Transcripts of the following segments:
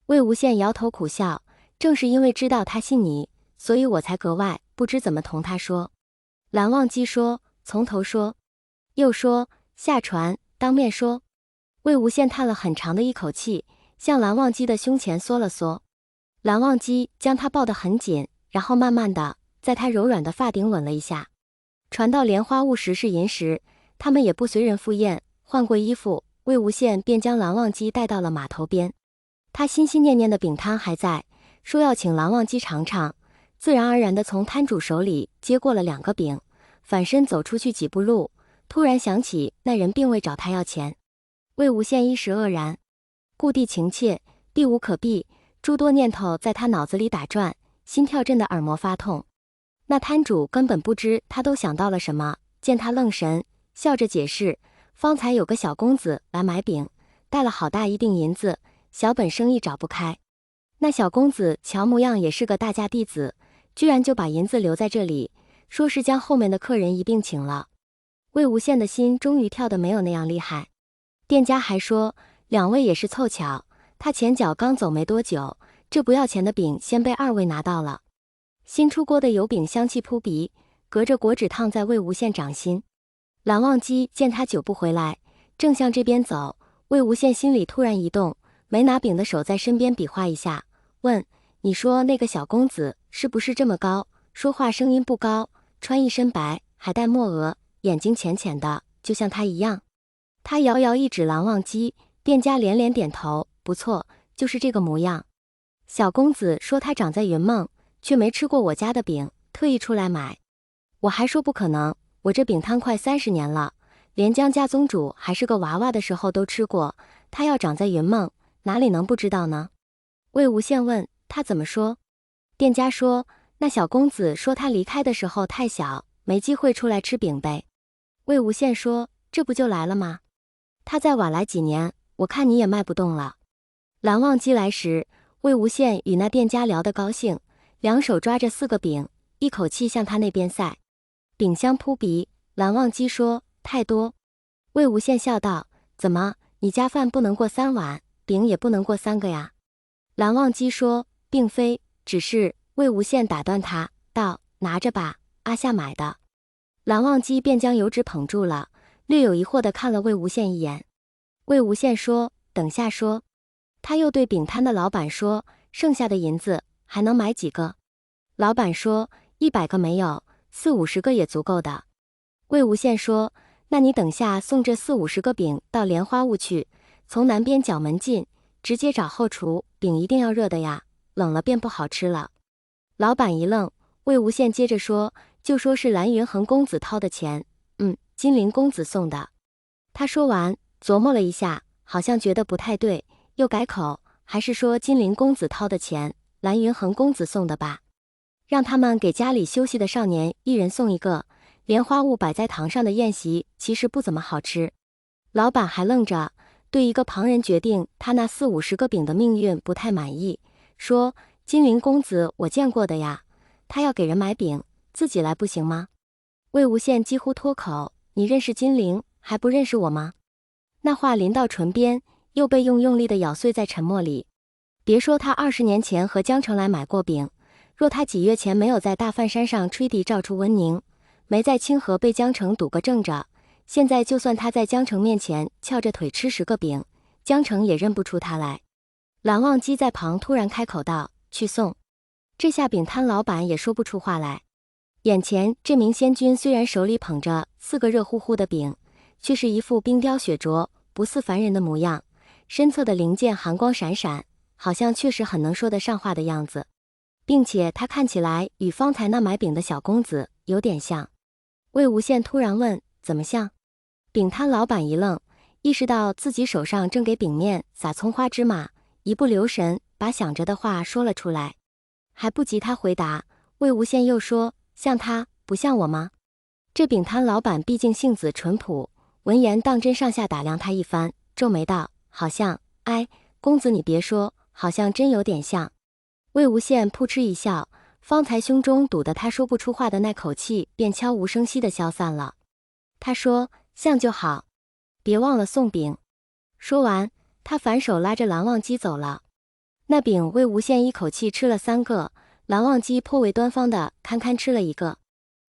魏无羡摇头苦笑，正是因为知道他信你，所以我才格外不知怎么同他说。蓝忘机说，从头说。又说，下船，当面说。魏无羡叹了很长的一口气，向蓝忘机的胸前缩了缩。蓝忘机将他抱得很紧，然后慢慢的在他柔软的发顶吻了一下。传到莲花坞时是寅时，他们也不随人赴宴，换过衣服，魏无羡便将蓝忘机带到了码头边。他心心念念的饼摊还在，说要请蓝忘机尝尝，自然而然的从摊主手里接过了2个饼，反身走出去几步路，突然想起那人并未找他要钱。魏无羡一时愕然，故地情切，避无可避，诸多念头在他脑子里打转，心跳震得耳膜发痛。那摊主根本不知他都想到了什么，见他愣神，笑着解释，方才有个小公子来买饼，带了好大一锭银子，小本生意找不开。那小公子瞧模样也是个大家弟子，居然就把银子留在这里，说是将后面的客人一并请了。魏无羡的心终于跳得没有那样厉害。店家还说2位也是凑巧，他前脚刚走没多久，这不要钱的饼先被2位拿到了。新出锅的油饼香气扑鼻，隔着果纸烫在魏无羡掌心。蓝忘机见他久不回来，正向这边走，魏无羡心里突然一动，没拿饼的手在身边比划一下，问，你说那个小公子是不是这么高，说话声音不高，穿一身白，还戴墨额，眼睛浅浅的，就像他一样？他遥遥一指蓝忘机，店家连连点头，不错，就是这个模样。小公子说他长在云梦，却没吃过我家的饼，特意出来买。我还说不可能，我这饼摊快30年了，连江家宗主还是个娃娃的时候都吃过，他要长在云梦，哪里能不知道呢？魏无羡问，他怎么说？店家说，那小公子说他离开的时候太小，没机会出来吃饼呗。魏无羡说，这不就来了吗？他再晚来几年，我看你也卖不动了。蓝忘机来时，魏无羡与那店家聊得高兴，两手抓着4个饼，一口气向他那边塞。饼香扑鼻，蓝忘机说，太多。魏无羡笑道，怎么，你家饭不能过3碗，饼也不能过3个呀？蓝忘机说，并非，只是……魏无羡打断他，道，拿着吧，阿夏买的。蓝忘机便将油纸捧住了，略有疑惑地看了魏无羡一眼。魏无羡说，等下说。他又对饼摊的老板说，剩下的银子还能买几个？老板说，100个没有，40-50个也足够的。魏无羡说，那你等下送这40-50个饼到莲花坞去，从南边角门进，直接找后厨，饼一定要热的呀，冷了便不好吃了。老板一愣，魏无羡接着说，就说是蓝云恒公子掏的钱，金陵公子送的。他说完，琢磨了一下，好像觉得不太对，又改口，还是说金陵公子掏的钱，蓝云恒公子送的吧。让他们给家里休息的少年一人送1个，莲花坞摆在堂上的宴席其实不怎么好吃。老板还愣着，对一个旁人决定他那40-50个饼的命运不太满意，说，金陵公子我见过的呀，他要给人买饼，自己来不行吗？魏无羡几乎脱口，你认识金陵，还不认识我吗？那话临到唇边，又被用力的咬碎在沉默里。别说他20年前和江城来买过饼，若他几月前没有在大梵山上吹笛照出温宁，没在清河被江城堵个正着，现在就算他在江城面前翘着腿吃10个饼，江城也认不出他来。蓝忘机在旁突然开口道，去送。这下饼摊老板也说不出话来。眼前这名仙君虽然手里捧着4个热乎乎的饼，却是一副冰雕雪琢，不似凡人的模样，身侧的灵剑寒光闪闪，好像确实很能说得上话的样子，并且他看起来与方才那买饼的小公子有点像。魏无羡突然问，怎么像？饼摊老板一愣，意识到自己手上正给饼面撒葱花芝麻，一不留神把想着的话说了出来。还不及他回答，魏无羡又说，像他，不像我吗？这饼摊老板毕竟性子淳朴，闻言当真上下打量他一番，皱眉道，好像，哎，公子你别说，好像真有点像。魏无羡扑哧一笑，方才胸中堵得他说不出话的那口气便悄无声息地消散了。他说，像就好，别忘了送饼。说完，他反手拉着蓝忘机走了。那饼魏无羡一口气吃了3个，蓝忘机颇为端方的堪堪吃了1个。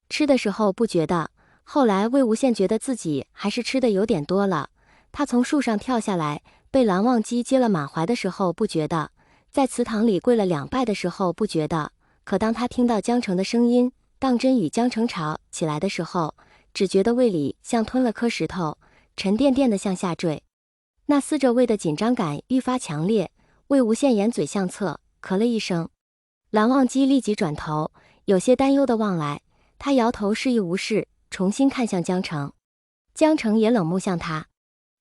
吃的时候不觉得，后来魏无羡觉得自己还是吃的有点多了，他从树上跳下来，被蓝忘机接了满怀的时候不觉得，在祠堂里跪了2拜的时候不觉得，可当他听到江城的声音，当真与江城吵起来的时候，只觉得胃里像吞了颗石头，沉甸甸的向下坠。那思着胃的紧张感愈发强烈，魏无羡掩嘴向侧，咳了一声。蓝忘机立即转头，有些担忧的望来，他摇头示意无事，重新看向江城。江城也冷目向他。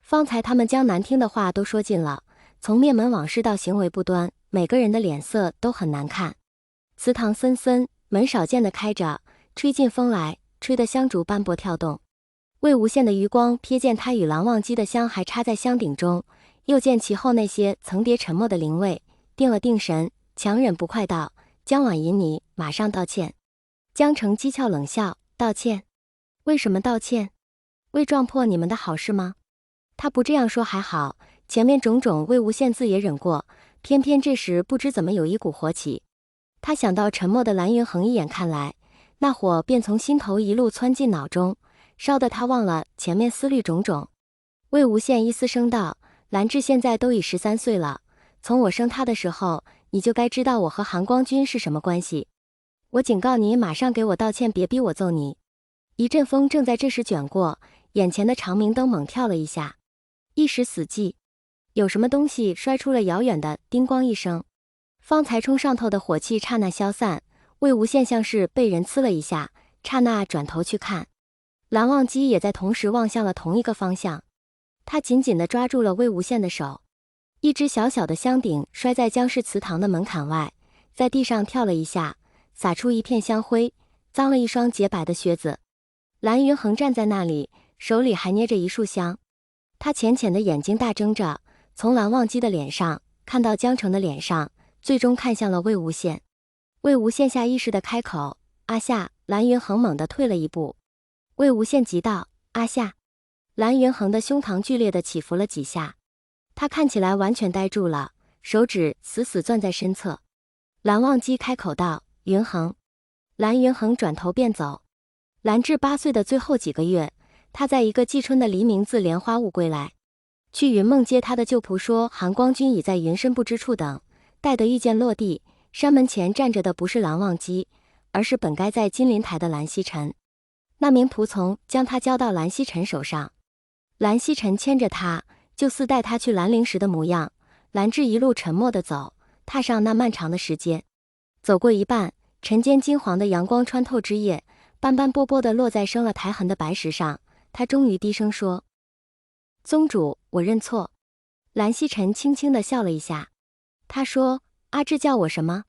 方才他们将难听的话都说尽了，从面门往事到行为不端，每个人的脸色都很难看。祠堂森森，门少见的开着，吹进风来，吹得香烛斑驳跳动。魏无羡的余光瞥见他与蓝忘机的香还插在香顶中，又见其后那些层叠沉默的灵位，定了定神，强忍不快道：“江婉引你马上道歉。”江城讥诮冷笑：“道歉？为什么道歉？为撞破你们的好事吗？”他不这样说还好，前面种种魏无羡自也忍过，偏偏这时不知怎么有一股火起。他想到沉默的蓝云恒一眼看来，那火便从心头一路窜进脑中，烧得他忘了前面思虑种种。魏无羡一嘶声道：“兰志现在都已13岁了，从我生他的时候，你就该知道我和韩光君是什么关系。我警告你，马上给我道歉，别逼我揍你。”一阵风正在这时卷过，眼前的长明灯猛跳了一下，一时死寂。有什么东西摔出了遥远的叮咣一声，方才冲上头的火气刹那消散，魏无羡像是被人呲了一下，刹那转头去看。蓝忘机也在同时望向了同一个方向，他紧紧地抓住了魏无羡的手。一只小小的香鼎摔在江氏祠堂的门槛外，在地上跳了一下，洒出一片香灰，脏了一双洁白的靴子。蓝云恒站在那里，手里还捏着一束香，他浅浅的眼睛大睁着，从蓝忘机的脸上看到江城的脸上，最终看向了魏无羡。魏无羡下意识的开口：“阿夏。”蓝云恒猛地退了一步。魏无羡急道：“阿夏！”蓝云恒的胸膛剧烈的起伏了几下，他看起来完全呆住了，手指死死攥在身侧。蓝忘机开口道：“云恒。”蓝云恒转头便走。兰至8岁的最后几个月，他在一个季春的黎明自莲花坞归来，去云梦接他的旧仆说韩光君已在云深不知处等，待得御剑落地，山门前站着的不是蓝忘机，而是本该在金陵台的蓝曦臣。那名仆从将他交到蓝曦臣手上，蓝曦臣牵着他，就似带他去兰陵时的模样。兰至一路沉默地走，踏上那漫长的石阶，走过一半，晨间金黄的阳光穿透枝叶，斑斑驳驳地落在生了苔痕的白石上。他终于低声说：“宗主，我认错。”蓝曦臣轻轻地笑了一下，他说：“阿志叫我什么？”